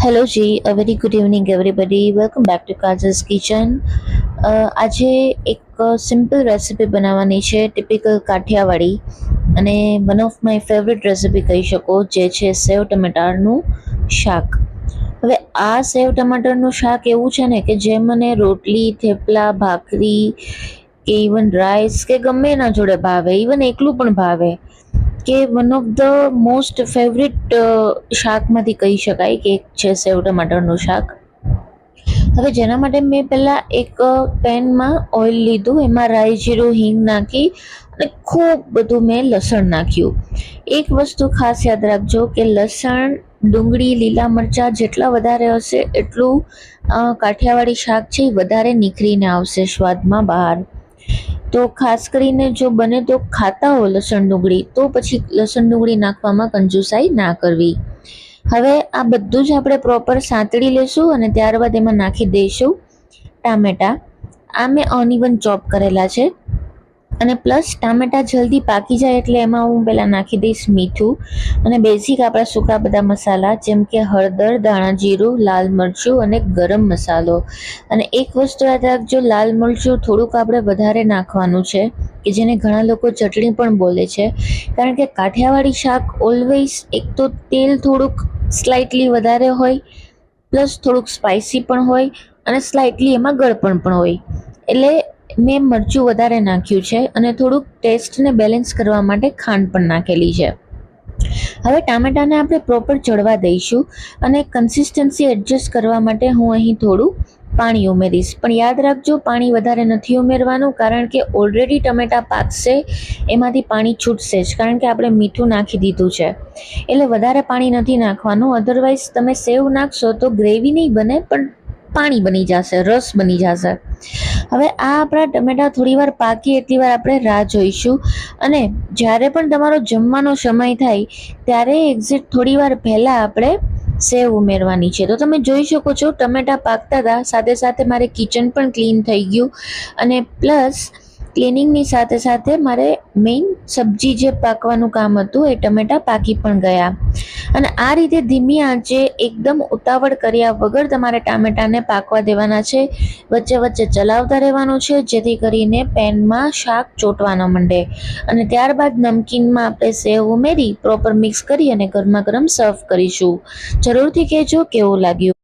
Hello ji, a very good evening everybody. Welcome back to Kajal's kitchen. આજે એક simple recipe બનાવવાની છે, ટિપિકલ કાઠિયાવાડી, અને one of my favourite recipe કહી શકો, જે છે સેવ ટમેટાનું શાક. હવે આ સેવ ટમાટરનું શાક એવું છે ને કે જે મને રોટલી, થેપલા, ભાખરી કે ઇવન રાઈસ કે ગમે એના જોડે ભાવે, ઇવન એકલું પણ ભાવે, કે one of the most favourite શાકમાંથી કહી શકાય કે એક છે સેવ ટમાટરનું શાક. હવે જેના માટે મેં પહેલાં એક પેનમાં ઓઇલ લીધું, એમાં રાઈ, જીરું, હિંગ નાખી અને ખૂબ બધું મેં લસણ નાખ્યું. એક વસ્તુ ખાસ યાદ રાખજો કે લસણ, ડુંગળી, લીલા મરચાં જેટલા વધારે હશે એટલું કાઠિયાવાડી શાક છે એ વધારે નીખરીને આવશે સ્વાદમાં બહાર. તો ખાસ કરીને જો બને તો ખાતા હો લસણ ડુંગળી, તો પછી લસણ ડુંગળી નાખવામાં કંજુસાઈ ના કરવી. હવે આ બધું જ આપણે પ્રોપર સાંતળી લેશું અને ત્યારબાદ એમાં નાખી દઈશું ટામેટા. આ મેં અનઇવન ચોપ કરેલા છે, અને પ્લસ ટામેટા જલ્દી પાકી જાય એટલે એમાં હું પહેલાં નાખી દઈશ મીઠું અને બેઝિક આપણા સૂકા બધા મસાલા, જેમ કે હળદર, ધાણા જીરું, લાલ મરચું અને ગરમ મસાલો. અને એક વસ્તુ યાદ રાખજો, લાલ મરચું થોડુંક આપણે વધારે નાખવાનું છે, કે જેને ઘણા લોકો ચટણી પણ બોલે છે, કારણ કે કાઠિયાવાડી શાક ઓલવેઝ એક તો તેલ થોડુંક સ્લાઇટલી વધારે હોય, પ્લસ થોડુંક સ્પાઇસી પણ હોય અને સ્લાઇટલી એમાં ગળપણ પણ હોય, એટલે મેં મરચું વધારે નાખ્યું છે અને થોડુંક ટેસ્ટને બેલેન્સ કરવા માટે ખાંડ પણ નાખેલી છે. હવે ટામેટાને આપણે પ્રોપર ચડવા દઈશું અને કન્સિસ્ટન્સી એડજસ્ટ કરવા માટે હું અહીં થોડું પાણી ઉમેરીશ. પણ યાદ રાખજો, પાણી વધારે નથી ઉમેરવાનું, કારણ કે ઓલરેડી ટમેટા પાકશે એમાંથી પાણી છૂટશે જ, કારણ કે આપણે મીઠું નાખી દીધું છે, એટલે વધારે પાણી નથી નાખવાનું. અધરવાઇઝ તમે સેવ નાખશો તો ગ્રેવી નહીં બને, પણ પાણી બની જશે, રસ બની જશે. હવે આ આપણા ટમેટા થોડી વાર પાકી એટલી વાર આપણે રાહ જોઈશું, અને જ્યારે પણ તમારો જમવાનો સમય થાય ત્યારે એક્ઝેક્ટ થોડી વાર પહેલાં આપણે સેવ ઉમેરવાની છે. તો તમે જોઈ શકો છો ટમેટા પાકતા હતા, સાથે સાથે મારે કિચન પણ ક્લીન થઈ ગયું, અને પ્લસ ક્લિનિંગની સાથે સાથે મારે મેઇન સબ્જી જે પાકવાનું કામ હતું એ ટમેટા પાકી પણ ગયા. અને આ રીતે ધીમી આંચે એકદમ ઉતાવળ કર્યા વગર તમારે ટામેટાને પાકવા દેવાના છે. વચ્ચે વચ્ચે ચલાવતા રહેવાનું છે, જેથી કરીને પેનમાં શાક ચોંટવા ન માંડે. અને ત્યારબાદ નમકીનમાં આપણે સેવ ઉમેરી પ્રોપર મિક્સ કરી અને ગરમા ગરમ સર્વ કરીશું. જરૂરથી કહેજો કેવું લાગ્યું.